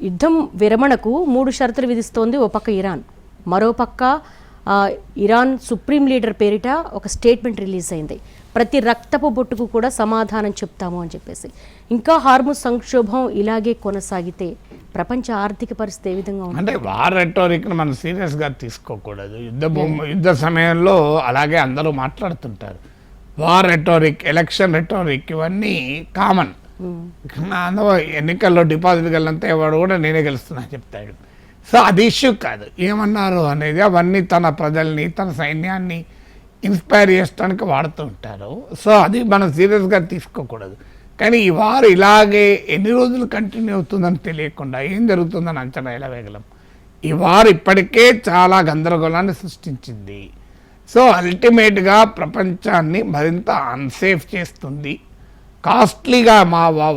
యుద్ధం విరమణకు 3 షరతులు విధిస్తోంది ఓ పక్క ఇరాన్, మరోపక్క ఇరాన్ సుప్రీం లీడర్ పేరిట ఒక స్టేట్మెంట్ రిలీజ్ అయింది. ప్రతి రక్తపు బొట్టుకు కూడా సమాధానం చెప్తాము అని చెప్పేసి. ఇంకా హార్ముజ్ సంక్షోభం ఇలాగే కొనసాగితే ప్రపంచ ఆర్థిక పరిస్థితి ఏ విధంగా ఉంది? అంటే వార్ రెటోరిక్ని మనం సీరియస్గా తీసుకోకూడదు. యుద్ధ సమయంలో అలాగే అందరూ మాట్లాడుతుంటారు. వార్ రెటోరిక్, ఎలక్షన్ రెటోరిక్ ఇవన్నీ కామన్. ఎన్నికల్లో డిపాజిట్ గెలంతా ఎవడు కూడా నేనే గెలుస్తున్నా చెప్తాడు. సో అది ఇష్యూ కాదు. ఏమన్నారు అనేది అవన్నీ తన ప్రజల్ని, తన సైన్యాన్ని ఇన్స్పైర్ చేయడానికి వాడుతూ ఉంటారు. సో అది మనం సీరియస్గా తీసుకోకూడదు. కానీ ఈ వారు ఇలాగే ఎన్ని రోజులు కంటిన్యూ అవుతుందని తెలియకుండా ఏం జరుగుతుందని అంచనా ఎలా వేయగలం? ఈ వారు ఇప్పటికే చాలా గందరగోళాన్ని సృష్టించింది. సో అల్టిమేట్గా ప్రపంచాన్ని మరింత అన్సేఫ్ చేస్తుంది, కాస్ట్లీగా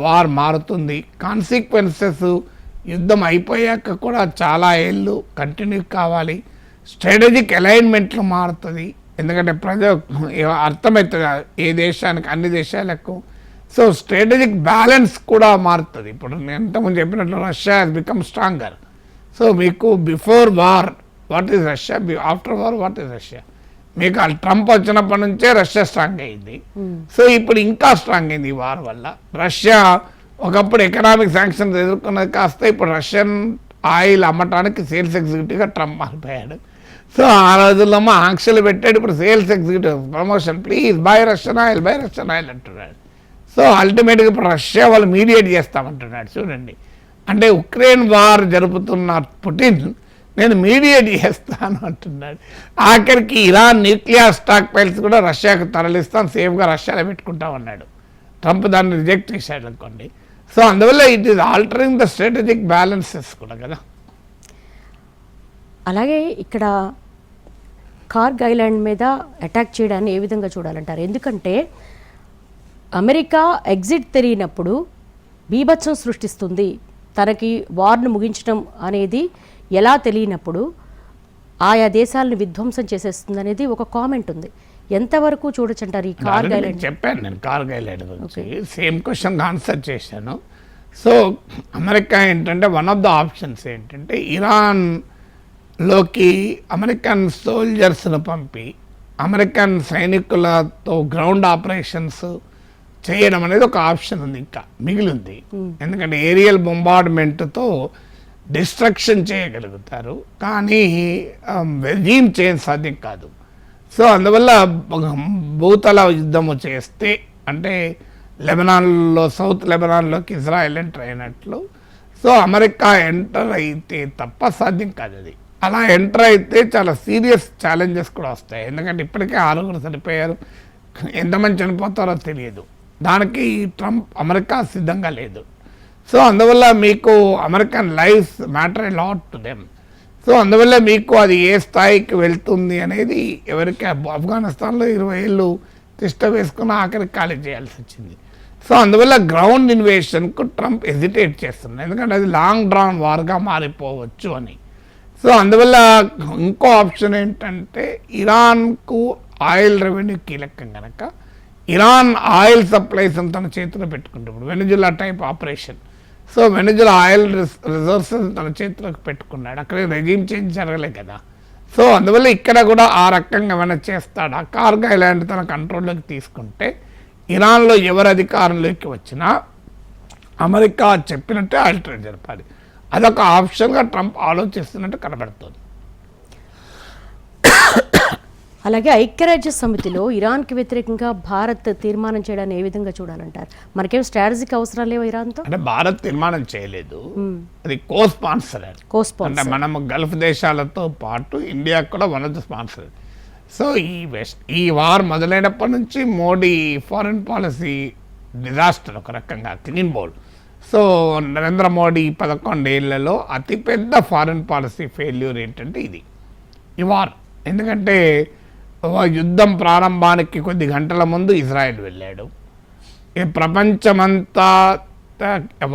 వార్ మారుతుంది. కాన్సిక్వెన్సెస్ యుద్ధం అయిపోయాక కూడా చాలా ఏళ్ళు కంటిన్యూ కావాలి. స్ట్రాటజిక్ అలైన్మెంట్లు మారుతుంది. ఎందుకంటే అర్థమవుతుంది ఏ దేశానికి, అన్ని దేశాలకు. సో స్ట్రాటజిక్ బ్యాలెన్స్ కూడా మారుతుంది. ఇప్పుడు నేను ఇంతకుముందు చెప్పినట్లు Russia has become stronger. So మీకు before war what is Russia, after war what is Russia? మీకు ట్రంప్ వచ్చినప్పటి నుంచే రష్యా స్ట్రాంగ్ అయింది. సో ఇప్పుడు ఇంకా స్ట్రాంగ్ అయింది ఈ వార్ వల్ల. రష్యా ఒకప్పుడు ఎకనామిక్ శాంక్షన్స్ ఎదుర్కొన్నది కాస్త ఇప్పుడు రష్యన్ ఆయిల్ అమ్మటానికి సేల్స్ ఎగ్జిక్యూటివ్గా ట్రంప్ మారిపోయాడు. సో ఆ రోజుల్లో ఆంక్షలు పెట్టాడు. ఇప్పుడు sales executive promotion, please by Russian oil, by Russian oil అంటున్నాడు. సో అల్టిమేట్గా ఇప్పుడు రష్యా వాళ్ళు మీడియేట్ చేస్తామంటున్నాడు. చూడండి, అంటే ఉక్రెయిన్ వార్ జరుపుతున్న పుటిన్ నేను మీడియేట్ చేస్తాను అంటున్నాడు. ఆఖరికి ఇరాన్ న్యూక్లియర్ స్టాక్ పైల్స్ కూడా రష్యాకు తరలిస్తాను, సేఫ్గా రష్యాలో పెట్టుకుంటామన్నాడు. ట్రంప్ దాన్ని రిజెక్ట్ చేశాడు అనుకోండి. సో అందువల్ల it is altering the strategic balances కూడా కదా. అలాగే ఇక్కడ కార్గ్ ఐలాండ్ మీద అటాక్ చేయడాన్ని ఏ విధంగా చూడాలంటారు? ఎందుకంటే అమెరికా ఎగ్జిట్ తెలియనప్పుడు బీభత్సం సృష్టిస్తుంది, తనకి వార్ను ముగించడం అనేది ఎలా తెలియనప్పుడు ఆయా దేశాలను విధ్వంసం చేసేస్తుంది అనేది ఒక కామెంట్ ఉంది. ఎంతవరకు చూడొచ్చంటారు ఈ కార్గ్ ఐలాండ్? చెప్పాను నేను కార్గ్ ఐలాండ్ గురించి, సేమ్ క్వశ్చన్ ఆన్సర్ చేశాను. సో అమెరికా ఏంటంటే వన్ ఆఫ్ ద ఆప్షన్స్ ఏంటంటే ఇరాన్లోకి అమెరికన్ సోల్జర్స్ను పంపి అమెరికన్ సైనికులతో గ్రౌండ్ ఆపరేషన్స్ చేయడం అనేది ఒక ఆప్షన్ ఉంది, ఇంకా మిగిలింది. ఎందుకంటే ఏరియల్ బొంబార్డ్మెంట్తో డిస్ట్రక్షన్ చేయగలుగుతారు, కానీ రెజీమ్ చేంజ్ సాధ్యం కాదు. సో అందువల్ల భూతల యుద్ధము చేస్తే, అంటే లెబనాన్లో, సౌత్ లెబనాన్లోకి ఇజ్రాయెల్ ఎంటర్ అయినట్లు, సో అమెరికా ఎంటర్ అయితే తప్ప సాధ్యం కాదు అది. అలా ఎంటర్ అయితే చాలా సీరియస్ ఛాలెంజెస్ కూడా వస్తాయి. ఎందుకంటే ఇప్పటికే 6 చనిపోయారు, ఎంతమంది చనిపోతారో తెలియదు. దానికి అమెరికా సిద్ధంగా లేదు. సో అందువల్ల మీకు American lifes matter a lot to them. So అందువల్ల మీకు అది ఏ స్థాయికి వెళ్తుంది అనేది ఎవరికి, ఆఫ్ఘనిస్తాన్లో 20 ఏళ్ళు తిష్ట వేసుకుని ఆఖరికి ఖాళీ చేయాల్సి వచ్చింది. సో అందువల్ల గ్రౌండ్ ఇన్వేషన్కు ట్రంప్ హెజిటేట్ చేస్తుంది, ఎందుకంటే అది లాంగ్ డ్రాన్ వార్గా మారిపోవచ్చు అని. సో అందువల్ల ఇంకో ఆప్షన్ ఏంటంటే ఇరాన్కు ఆయిల్ రెవెన్యూ కీలకం కనుక ఇరాన్ ఆయిల్ సప్లైస్ తన చేతిలో పెట్టుకుంటుంది. Venezuela type operation. So Venezuela oil resources తన చేతిలోకి పెట్టుకున్నాడు. అక్కడ రెజీమ్ చేంజ్ జరగలే కదా. సో అందువల్ల ఇక్కడ కూడా ఆ రకంగా ఏమైనా చేస్తాడు. ఆ కార్గ్ ఐలాండ్ తన కంట్రోల్లోకి తీసుకుంటే ఇరాన్లో ఎవరు అధికారంలోకి వచ్చినా అమెరికా చెప్పినట్టే ఆల్టరేట్ జరపాలి. అదొక ఆప్షన్గా ట్రంప్ ఆలోచిస్తున్నట్టు కనబడుతుంది. అలాగే ఐక్యరాజ్య సమితిలో ఇరాన్కి వ్యతిరేకంగా భారత్ తీర్మానం చేయడాన్ని ఏ విధంగా చూడాలంటారు? మనకేం స్ట్రాటజిక్ అవసరం లేవు ఇరాన్తో? అంటే భారత్ తీర్మానం చేయలేదు, అది కో స్పాన్సర్. అంటే మనం గల్ఫ్ దేశాలతో పాటు ఇండియా కూడా one of the sponsor. So ఈ వార్ మొదలైనప్పటి నుంచి మోడీ ఫారిన్ పాలసీ డిజాస్టర్, ఒక రకంగా clean bowl. So Narendra Modi 11 ఏళ్లలో అతిపెద్ద ఫారిన్ పాలసీ ఫెయిల్యూర్ ఏంటంటే ఇది, ఈ వార్. ఎందుకంటే యుద్ధం ప్రారంభానికి కొద్ది గంటల ముందు ఇజ్రాయెల్ వెళ్ళాడు. ప్రపంచమంతా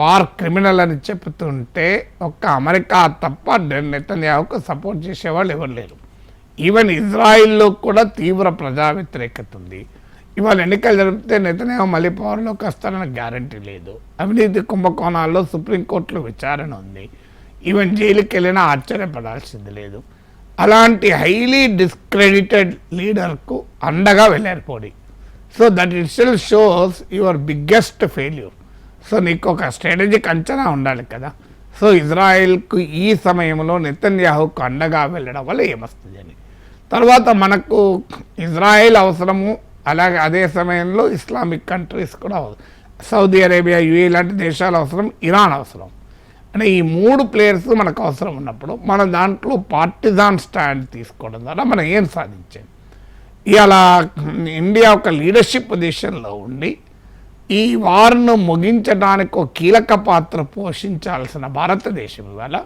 వార్ క్రిమినల్ అని చెప్తుంటే ఒక్క అమెరికా తప్ప నెతన్యాహుకు సపోర్ట్ చేసేవాళ్ళు ఎవరు లేరు. ఈవెన్ ఇజ్రాయిల్లో కూడా తీవ్ర ప్రజా వ్యతిరేకత ఉంది. ఇవాళ ఎన్నికలు జరిపితే నెతన్యాహు మళ్ళీ పవర్లోకి వస్తారని గ్యారంటీ లేదు. అవినీతి కుంభకోణాల్లో సుప్రీంకోర్టులో విచారణ ఉంది. ఈవెన్ జైలుకి వెళ్ళినా ఆశ్చర్యపడాల్సింది లేదు. అలాంటి హైలీ డిస్క్రెడిటెడ్ లీడర్కు అండగా వెళ్ళారు Modi. So that it still shows your biggest failure. So నీకు ఒక స్ట్రాటజిక్ అంచనా ఉండాలి కదా. సో ఇజ్రాయెల్కు ఈ సమయంలో నెతన్యాహుకు అండగా వెళ్ళడం వల్ల ఏమొస్తుంది అని. తర్వాత మనకు ఇజ్రాయెల్ అవసరము, అలాగే అదే సమయంలో ఇస్లామిక్ కంట్రీస్ కూడా సౌదీ అరేబియా, యుఏ లాంటి దేశాలు అవసరం, ఇరాన్ అవసరం. అంటే ఈ 3 ప్లేయర్స్ మనకు అవసరం ఉన్నప్పుడు మన దాంట్లో పార్టిజాన్ స్టాండ్ తీసుకోవడం ద్వారా మనం ఏం సాధించాం. ఇలా ఇండియా ఒక లీడర్షిప్ పొజిషన్లో ఉండి ఈ వార్ను ముగించడానికి ఒక కీలక పాత్ర పోషించాల్సిన భారతదేశం ఇవాళ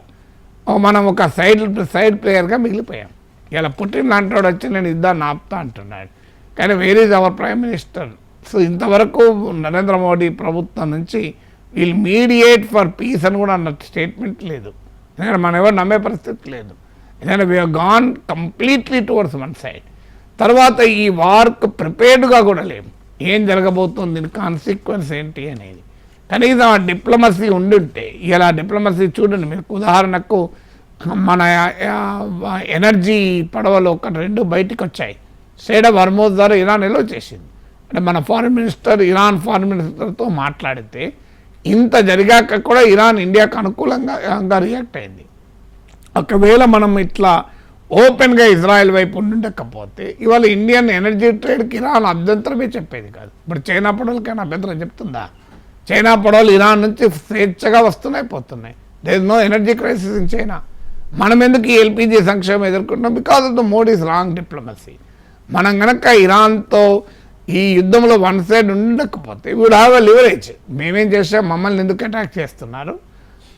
మనం ఒక సైడ్ ప్లేయర్గా మిగిలిపోయాం. ఇలా పుట్టిన లాంటి వచ్చి నేను యుద్ధాన్ని ఆపుతా అంటున్నాడు, కానీ where is our prime minister? So ఇంతవరకు నరేంద్ర మోడీ ప్రభుత్వం నుంచి విల్ మీడియేట్ ఫర్ పీస్ అని కూడా అన్న స్టేట్మెంట్ లేదు. ఎందుకంటే మనం ఎవరు నమ్మే పరిస్థితి లేదు. ఎందుకంటే we're gone completely towards one side. తర్వాత ఈ వార్కు ప్రిపేర్డ్గా కూడా లేము. ఏం జరగబోతుంది, దీని కాన్సిక్వెన్స్ ఏంటి అనేది. కనీసం ఆ డిప్లొమసీ ఉండుంటే, ఇలా డిప్లొమసీ చూడండి మీకు ఉదాహరణకు మన ఎనర్జీ పడవలు 1-2 బయటికి వచ్చాయి. స్టేట్ ఆఫ్ హర్మోజ్ ద్వారా ఇరాన్ ఎలో చేసింది. అంటే మన ఫారిన్ మినిస్టర్ ఇరాన్ ఫారిన్ మినిస్టర్తో మాట్లాడితే ఇంత జరిగాక కూడా ఇరాన్ ఇండియాకు అనుకూలంగా రియాక్ట్ అయింది. ఒకవేళ మనం ఇట్లా ఓపెన్గా ఇజ్రాయెల్ వైపు ఉండకపోతే ఇవాళ ఇండియన్ ఎనర్జీ ట్రేడ్కి ఇరాన్ అభ్యంతరమే చెప్పేది కాదు. ఇప్పుడు చైనా పడవలకైనా అభ్యంతరం చెప్తుందా? చైనా పడవలు ఇరాన్ నుంచి స్వేచ్ఛగా వస్తున్నాయి, పోతున్నాయి. There is no energy crisis in China. మనం ఎందుకు ఈ ఎల్పిజి సంక్షేమం ఎదుర్కొంటున్నాం? Because of the Modi's wrong diplomacy. మనం కనుక ఇరాన్తో ఈ యుద్ధంలో వన్ సైడ్ ఉండకపోతే వీడు హ్యావ్ ఎ లివరేజ్. మేమేం చేసాం, మమ్మల్ని ఎందుకు అటాక్ చేస్తున్నారు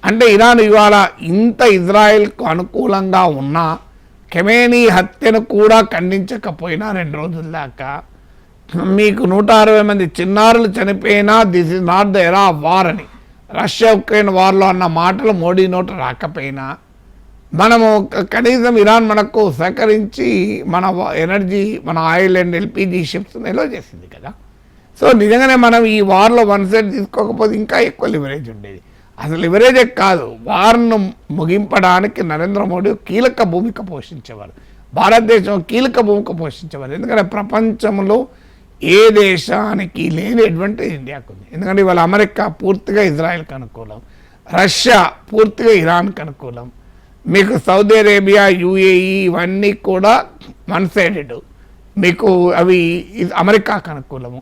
అంటే ఇరాన్ ఇవాళ ఇంత ఇజ్రాయెల్కు అనుకూలంగా ఉన్నా ఖమేనీ హత్యను కూడా ఖండించకపోయినా 2 రోజుల దాకా మీకు 160 మంది చిన్నారులు చనిపోయినా this is not the era of war అని రష్యా ఉక్రెయిన్ వార్లో అన్న మాటలు మోడీ నోట రాకపోయినా మనము కనీసం ఇరాన్ మనకు సహకరించి మన ఎనర్జీ, మన ఆయిల్ అండ్ ఎల్పిజి షిప్స్ నిల్వ చేసింది కదా. సో నిజంగానే మనం ఈ వార్లో వన్ సైడ్ తీసుకోకపోతే ఇంకా ఎక్కువ లివరేజ్ ఉండేది. అసలు లివరేజే కాదు, వార్ను ముగింపడానికి నరేంద్ర మోడీ కీలక భూమిక పోషించేవారు, భారతదేశం కీలక భూమిక పోషించేవారు. ఎందుకంటే ప్రపంచంలో ఏ దేశానికి లేని అడ్వాంటేజ్ ఇండియాకు ఉంది. ఎందుకంటే ఇవాళ అమెరికా పూర్తిగా ఇజ్రాయెల్కి అనుకూలం, రష్యా పూర్తిగా ఇరాన్కి అనుకూలం, మీకు సౌదీ అరేబియా, యుఏఈ ఇవన్నీ కూడా వన్ సైడెడ్, మీకు అవి అమెరికాకు అనుకూలము,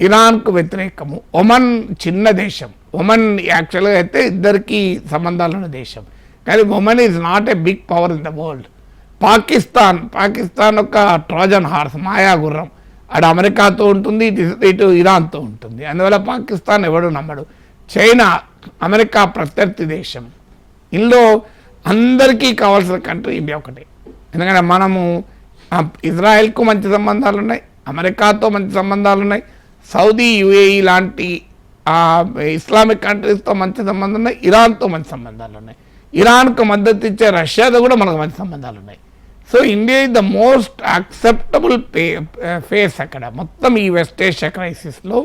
ఇరాన్కు వ్యతిరేకము. ఒమన్ చిన్న దేశం, ఒమన్ యాక్చువల్గా అయితే ఇద్దరికి సంబంధాలు ఉన్న దేశం, కానీ Oman is not a big power in the world. Pakistan ఒక ట్రోజన్ హార్స్, మాయా గుర్రం, అటు అమెరికాతో ఉంటుంది, ఇటు ఇరాన్తో ఉంటుంది. అందువల్ల పాకిస్తాన్ ఎవడు నమ్మడు. చైనా అమెరికా ప్రత్యర్థి దేశం. ఇందులో అందరికీ కావాల్సిన కంట్రీ ఇండియా ఒకటే. ఎందుకంటే మనము ఇజ్రాయెల్కు మంచి సంబంధాలు ఉన్నాయి, అమెరికాతో మంచి సంబంధాలు ఉన్నాయి, సౌదీ, యుఏఈ లాంటి ఇస్లామిక్ కంట్రీస్తో మంచి సంబంధాలు ఉన్నాయి, ఇరాన్తో మంచి సంబంధాలు ఉన్నాయి, ఇరాన్కు మద్దతు ఇచ్చే రష్యాతో కూడా మనకు మంచి సంబంధాలు ఉన్నాయి. So India is the most acceptable face అక్కడ మొత్తం ఈ వెస్ట్ ఏషియా క్రైసిస్లో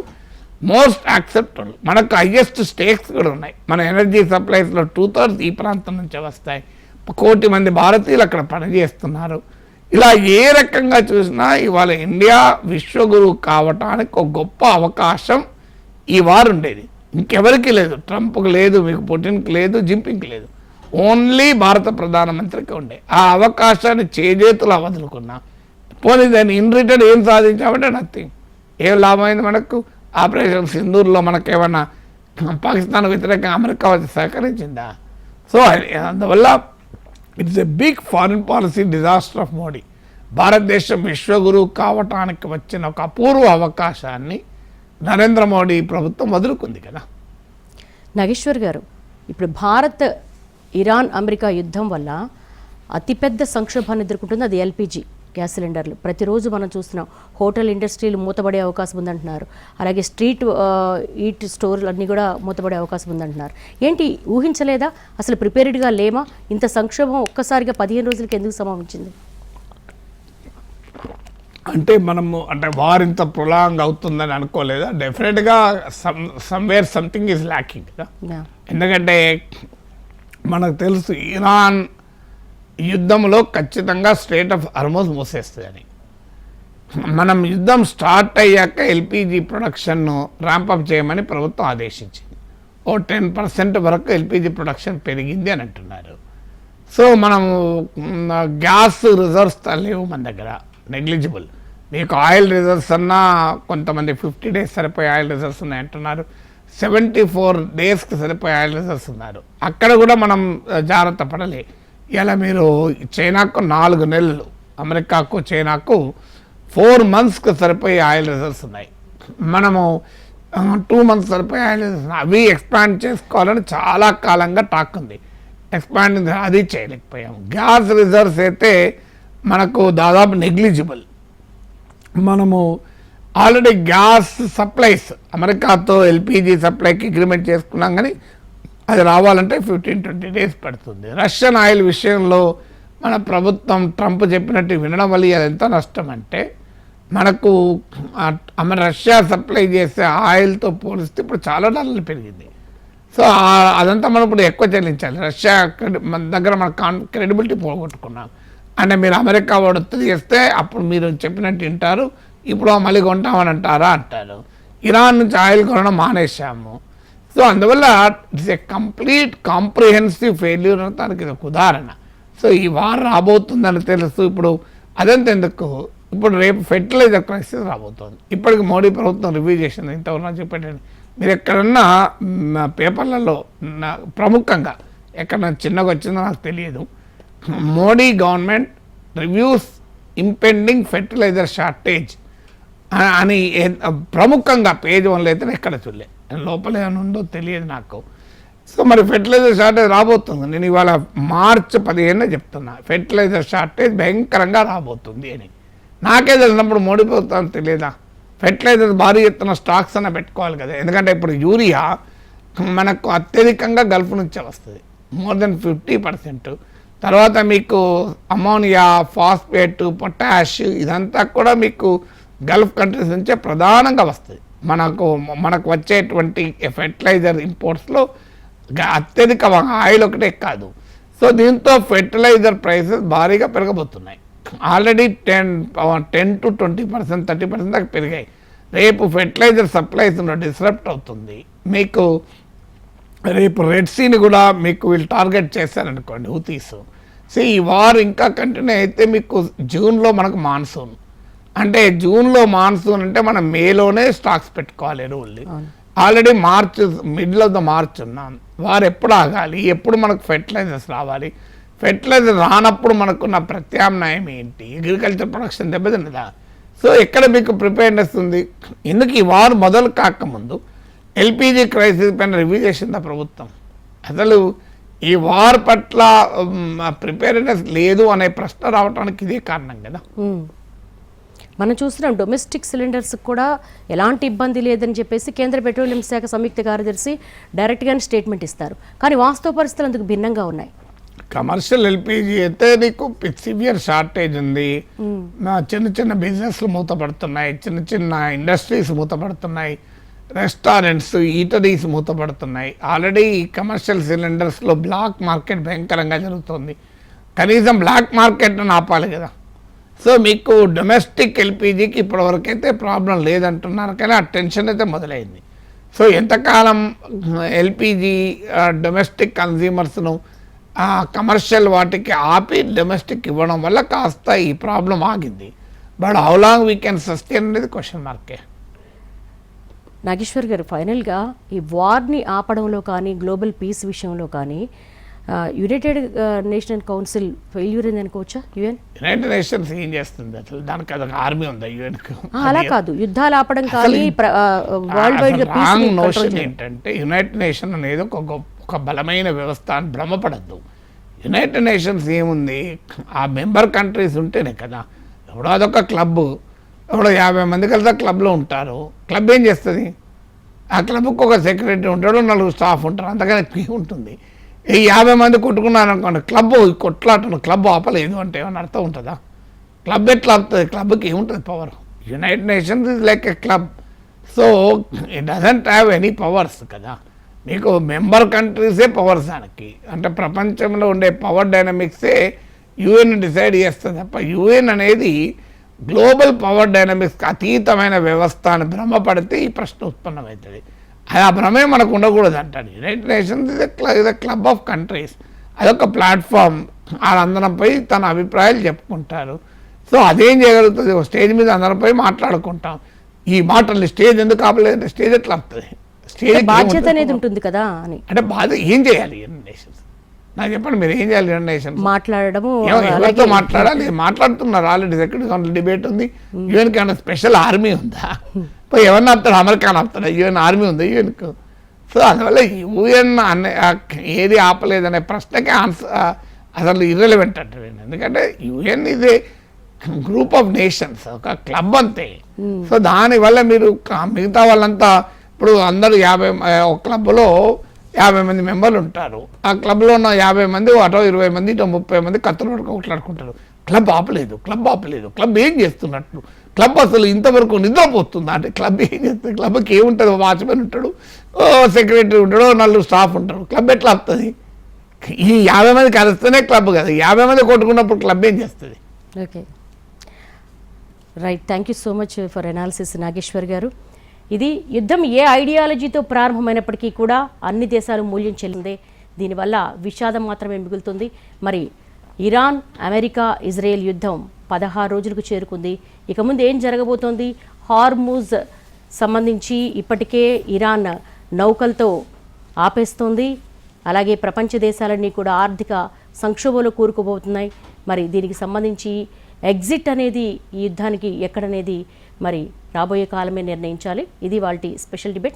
మోస్ట్ యాక్సెప్టబుల్. మనకు హైయెస్ట్ స్టేక్స్ కూడా ఉన్నాయి. మన ఎనర్జీ సప్లైస్లో 2/3 ఈ ప్రాంతం నుంచే వస్తాయి. 1 కోటి మంది భారతీయులు అక్కడ పనిచేస్తున్నారు. ఇలా ఏ రకంగా చూసినా ఇవాళ ఇండియా విశ్వగురువు కావటానికి ఒక గొప్ప అవకాశం ఈ వారు ఉండేది. ఇంకెవరికి లేదు, ట్రంప్కి లేదు, మీకు పుటిన్కి లేదు, జింపింగ్కి లేదు, ఓన్లీ భారత ప్రధానమంత్రికి ఉండే. ఆ అవకాశాన్ని చేజేతులు వదులుకున్నా పోనీ దాన్ని ఇన్ రిటర్న్ ఏం సాధించామంటే నథింగ్. ఏం లాభమైంది మనకు? ఆపరేషన్ సింధూర్లో మనకేమన్నా పాకిస్తాన్ వ్యతిరేకంగా అమెరికా వచ్చి సహకరించిందా? సో అందువల్ల it's a big foreign policy disaster of Modi. భారతదేశం విశ్వగురువు కావటానికి వచ్చిన ఒక అపూర్వ అవకాశాన్ని నరేంద్ర మోడీ ప్రభుత్వం వదులుకుంది కదా. నాగేశ్వర్ గారు, ఇప్పుడు భారత్ ఇరాన్ అమెరికా యుద్ధం వల్ల అతిపెద్ద సంక్షోభాన్ని ఎదుర్కొంటుంది, అది ఎల్పిజి గ్యాస్ సిలిండర్లు. ప్రతిరోజు మనం చూస్తున్నాం హోటల్ ఇండస్ట్రీలు మూతపడే అవకాశం ఉందంటున్నారు, అలాగే స్ట్రీట్ ఈట్ స్టోర్లు అన్నీ కూడా మూతపడే అవకాశం ఉందంటున్నారు. ఏంటి ఊహించలేదా? అసలు ప్రిపేర్డ్గా లేమా? ఇంత సంక్షోభం ఒక్కసారిగా 15 రోజులకి ఎందుకు సంభవించింది? అంటే మనము అంటే వార్ ఇంత ప్రొలాంగ్ అవుతుందని అనుకోలేదా? డెఫినెట్గా సమ్వేర్ సంథింగ్ ఈజ్ ల్యాకింగ్ కదా. ఎందుకంటే మనకు తెలుసు ఇరాన్ యుద్ధంలో ఖచ్చితంగా స్ట్రెయిట్ ఆఫ్ హార్మోజ్ మూసేస్తుందని. మనం యుద్ధం స్టార్ట్ అయ్యాక ఎల్పిజి ప్రొడక్షన్ను ర్యాంపప్ చేయమని ప్రభుత్వం ఆదేశించింది. 10% వరకు ఎల్పిజి ప్రొడక్షన్ పెరిగింది అని అంటున్నారు. సో మనము గ్యాస్ రిజర్వ్స్ లేవు మన దగ్గర, నెగ్లిజిబుల్. మీకు ఆయిల్ రిజర్వ్స్ అన్నా కొంతమంది 50 days సరిపోయే ఆయిల్ రిజర్వ్స్ ఉన్నాయి అంటున్నారు, 74 daysకి సరిపోయే ఆయిల్ రిజర్వ్స్ ఉన్నారు. అక్కడ కూడా మనం జాగ్రత్త పడలే. ఇలా మీరు చైనాకు 4 నెలలు, అమెరికాకు చైనాకు 4 monthsకి సరిపోయే ఆయిల్ రిజర్వ్స్ ఉన్నాయి. మనము 2 months సరిపోయే ఆయిల్ రిజర్వ్స్ అవి ఎక్స్పాండ్ చేసుకోవాలని చాలా కాలంగా టాక్ ఉంది. ఎక్స్పాండ్ అది చేయలేకపోయాము. గ్యాస్ రిజర్వ్స్ అయితే మనకు దాదాపు నెగ్లిజిబుల్. మనము ఆల్రెడీ గ్యాస్ సప్లైస్ అమెరికాతో ఎల్పిజి సప్లైకి అగ్రిమెంట్ చేసుకున్నాం, కానీ అది రావాలంటే 15-20 days పడుతుంది. రష్యన్ ఆయిల్ విషయంలో మన ప్రభుత్వం ట్రంప్ చెప్పినట్టు వినడం వల్ల అది ఎంత నష్టం అంటే, మనకు రష్యా సప్లై చేసే ఆయిల్తో పోలిస్తే ఇప్పుడు చాలా డాలర్లు పెరిగింది. సో అదంతా మనం ఇప్పుడు ఎక్కువ చెల్లించాలి. రష్యా మన దగ్గర మన క్రెడిబిలిటీ పోగొట్టుకున్నాం. అంటే మీరు అమెరికా వాడు చేస్తే అప్పుడు మీరు చెప్పినట్టు వింటారు, ఇప్పుడు మళ్ళీ కొంటామని అంటారు. ఇరాన్ నుంచి ఆయిల్ కొనడం మానేశాము. సో అందువల్ల it's a complete comprehensive failure దానికి ఇది ఒక ఉదాహరణ. సో ఈ వార్ రాబోతుందని తెలుసు. ఇప్పుడు అదంతా ఎందుకు, ఇప్పుడు రేపు ఫెర్టిలైజర్ క్రైసిస్ రాబోతుంది. ఇప్పటికి మోడీ ప్రభుత్వం రివ్యూ చేసింది. ఇంతవరకు చెప్పేటండి, మీరు ఎక్కడన్నా పేపర్లలో ప్రముఖంగా ఎక్కడన్నా చిన్నగా వచ్చిందో నాకు తెలియదు, Modi government reviews impending fertiliser shortage అని ప్రముఖంగా పేజ్ 1లో అయితే ఎక్కడ చూడలే. లోపల ఏమైనా ఉందో తెలియదు నాకు. సో మరి ఫెర్టిలైజర్ షార్టేజ్ రాబోతుంది. నేను ఇవాళ March 15 చెప్తున్నా, ఫెర్టిలైజర్ షార్టేజ్ భయంకరంగా రాబోతుంది అని. నాకే తెలిసినప్పుడు మోడీ ప్రభుత్వం తెలియదా? ఫెర్టిలైజర్ భారీ ఎత్తున స్టాక్స్ అన్న పెట్టుకోవాలి కదా. ఎందుకంటే ఇప్పుడు యూరియా మనకు అత్యధికంగా గల్ఫ్ నుంచే వస్తుంది, more than 50%. తర్వాత మీకు అమోనియా, ఫాస్ఫేట్, పొటాష్ ఇదంతా కూడా మీకు గల్ఫ్ కంట్రీస్ నుంచే ప్రధానంగా వస్తుంది. మనకు వచ్చేటువంటి ఫెర్టిలైజర్ ఇంపోర్ట్స్లో అత్యధిక ఆయిల్ ఒకటే కాదు. సో దీంతో ఫెర్టిలైజర్ ప్రైసెస్ భారీగా పెరగబోతున్నాయి. ఆల్రెడీ 10 to 20%, 30% దాకా పెరిగాయి. రేపు ఫెర్టిలైజర్ సప్లైస్ డిస్రప్ట్ అవుతుంది. మీకు రేపు రెడ్ సీని కూడా మీకు వీళ్ళు టార్గెట్ చేశారనుకోండి హూతీస్. సో ఈ వార్ ఇంకా కంటిన్యూ అయితే మీకు జూన్లో మనకు మాన్సూన్, అంటే జూన్లో మాన్సూన్ అంటే మనం మేలోనే స్టాక్స్ పెట్టుకోవాలి ఎరువుల్ని. Already middle of the March ఉన్నాం. వారు ఎప్పుడు ఆగాలి, ఎప్పుడు మనకు ఫెర్టిలైజర్స్ రావాలి, ఫెర్టిలైజర్ రానప్పుడు మనకున్న ప్రత్యామ్నాయం ఏంటి, అగ్రికల్చర్ ప్రొడక్షన్ దెబ్బతిన్నదా? సో ఎక్కడ మీకు ప్రిపేర్నెస్ ఉంది? ఎందుకు ఈ వార్ మొదలు కాకముందు ఎల్పిజి క్రైసిస్ పైన రివ్యూ చేసిందా ప్రభుత్వం? అసలు ఈ వార్ పట్ల ప్రిపేర్నెస్ లేదు అనే ప్రశ్న రావడానికి ఇదే కారణం కదా. మనం చూస్తున్నాం డొమెస్టిక్ సిలిండర్స్ కూడా ఎలాంటి ఇబ్బంది లేదని చెప్పేసి కేంద్ర పెట్రోలియం శాఖ సంయుక్త కార్యదర్శి డైరెక్ట్గానే స్టేట్మెంట్ ఇస్తారు, కానీ వాస్తవ పరిస్థితులు అందుకు భిన్నంగా ఉన్నాయి. కమర్షియల్ ఎల్పిజి అయితే నీకు సివియర్ షార్టేజ్ ఉంది. చిన్న చిన్న బిజినెస్లు మూతపడుతున్నాయి, చిన్న చిన్న ఇండస్ట్రీస్ మూతపడుతున్నాయి, రెస్టారెంట్స్, ఈటరీస్ మూతపడుతున్నాయి. ఆల్రెడీ కమర్షియల్ సిలిండర్స్లో బ్లాక్ మార్కెట్ భయంకరంగా జరుగుతుంది. కనీసం బ్లాక్ మార్కెట్ను ఆపాలి కదా. సో మీకు డొమెస్టిక్ ఎల్పిజికి ఇప్పటివరకైతే ప్రాబ్లం లేదంటున్నారు, కానీ ఆ టెన్షన్ అయితే మొదలైంది. సో ఎంతకాలం ఎల్పిజి డొమెస్టిక్ కన్జ్యూమర్స్ను కమర్షియల్ వాటికి ఆపి డొమెస్టిక్ ఇవ్వడం వల్ల కాస్త ఈ ప్రాబ్లం ఆగింది. But how long we can sustain అనేది క్వశ్చన్ మార్కే. నాగేశ్వర్ గారు, ఫైనల్గా ఈ వార్ని ఆపడంలో కానీ గ్లోబల్ పీస్ విషయంలో కానీ యునైటెడ్ నేషన్ కౌన్సిల్ ఫెయిల్యూర్ అని అనుకోవచ్చా? యునైటెడ్ నేషన్స్ ఏం చేస్తుంది? అసలు దానికి అదొక ఆర్మీ ఉందా యుఎన్కు? అలా కాదు, యుద్ధాలు ఆపడం కానీ వరల్డ్ వైడ్ రాంగ్ నోషన్ ఏంటంటే యునైటెడ్ నేషన్ అనేది ఒక బలమైన వ్యవస్థ అని భ్రమపడద్దు. యునైటెడ్ నేషన్స్ ఏముంది, ఆ మెంబర్ కంట్రీస్ ఉంటేనే కదా. ఎప్పుడో అదొక క్లబ్, ఎప్పుడో 50 మంది కలిసి క్లబ్లో ఉంటారు. క్లబ్ ఏం చేస్తుంది? ఆ క్లబ్కి ఒక సెక్రటరీ ఉంటాడు, 4 స్టాఫ్ ఉంటారు, అంతకన్నా ఉంటుంది. ఈ 50 మంది కొట్టుకున్నారు అనుకోండి, క్లబ్ కొట్లాటను క్లబ్ ఆపలేదు అంటే ఏమన్నా అర్థం ఉంటుందా? క్లబ్ ఎట్లా అవుతుంది? క్లబ్కి ఏముంటుంది power? United nations is like a club. So it doesn't have any powers కదా. మీకు మెంబర్ కంట్రీసే పవర్స్ దానికి. అంటే ప్రపంచంలో ఉండే పవర్ డైనమిక్సే యుఎన్ డిసైడ్ చేస్తుంది తప్ప యుఎన్ అనేది గ్లోబల్ పవర్ డైనమిక్స్కి అతీతమైన వ్యవస్థ అని భ్రమపడితే ఈ ప్రశ్న ఉత్పన్నమవుతుంది. ఆ భ్రమే మనకు ఉండకూడదు అంటాడు. United nations is a club of countries. అదొక ప్లాట్ఫామ్. వాళ్ళందరంపై తన అభిప్రాయాలు చెప్పుకుంటారు. సో అదేం చేయగలుగుతుంది? ఒక స్టేజ్ మీద అందరిపై మాట్లాడుకుంటాం. ఈ మాటల్ని స్టేజ్ ఎందుకు ఆపలేదంటే స్టేజ్ ఎట్లా వస్తుంది? స్టేజ్ బాధ్యత అనేది ఉంటుంది కదా అని. అంటే బాధ ఏం చేయాలి యునైటెడ్ నేషన్స్? నాకు చెప్పండి, మీరు ఏం చేయాలి యునైటెడ్ నేషన్స్? మాట్లాడడము, ఎవరితో మాట్లాడాలి? మాట్లాడుతున్నారు. ఆల్రెడీ సెక్యూరిటీ కౌన్సిల్ డిబేట్ ఉంది. యుఎన్కి ఏమైనా స్పెషల్ ఆర్మీ ఉందా? పోయి ఎవరిని ఆపుతాడు? అమెరికాని ఆపుతాడు? యుఎన్ ఆర్మీ ఉంది యుఎన్కు. సో అందువల్ల యుఎన్ అనే ఏది ఆపలేదనే ప్రశ్నకి ఆన్సర్ అసలు ఇర్రెలవెంట్ అంటారు. ఎందుకంటే యుఎన్ ఇది గ్రూప్ ఆఫ్ నేషన్స్, ఒక క్లబ్ అంతే. సో దానివల్ల మీరు మిగతా వాళ్ళంతా ఇప్పుడు అందరూ ఒక క్లబ్లో 50 మంది మెంబర్లు ఉంటారు. ఆ క్లబ్లో ఉన్న 50 మంది అటో 20 మంది ఇటో 30 మంది కత్తులు పడుకో కొట్లాడుకుంటారు. క్లబ్ ఆపలేదు, క్లబ్ ఆపలేదు. క్లబ్ ఏం చేస్తున్నట్టు? క్లబ్ అసలు ఇంతవరకు నిద్రపోతుందా? అంటే క్లబ్ ఏం చేస్తుంది? క్లబ్కి ఏముంటుంది? వాచ్మెన్ ఉంటాడు, సెక్రటరీ ఉంటాడు, 4 స్టాఫ్ ఉంటారు. క్లబ్ ఎట్లా ఆపుతుంది? ఈ 50 మంది కలిస్తేనే క్లబ్ కదా. 50 మంది కొట్టుకున్నప్పుడు క్లబ్ ఏం చేస్తుంది? Okay, right. Thank you so much for analysis Nageswar గారు. ఇది యుద్ధం ఏ ఐడియాలజీతో ప్రారంభమైనప్పటికీ కూడా అన్ని దేశాలు మూల్యం చెల్లిందే. దీనివల్ల విషాదం మాత్రమే మిగులుతుంది. మరి ఇరాన్, అమెరికా, ఇజ్రాయెల్ యుద్ధం 16 రోజులకు చేరుకుంది. ఇక ముందు ఏం జరగబోతోంది? హార్మూజ్ సంబంధించి ఇప్పటికే ఇరాన్ నౌకలతో ఆపేస్తోంది. అలాగే ప్రపంచ దేశాలన్నీ కూడా ఆర్థిక సంక్షోభంలో కూరుకుపోతున్నాయి. మరి దీనికి సంబంధించి ఎగ్జిట్ అనేది ఈ యుద్ధానికి ఎక్కడనేది మరి రాబోయే కాలమే నిర్ణయించాలి. ఇది వాల్టి స్పెషల్ డిబేట్.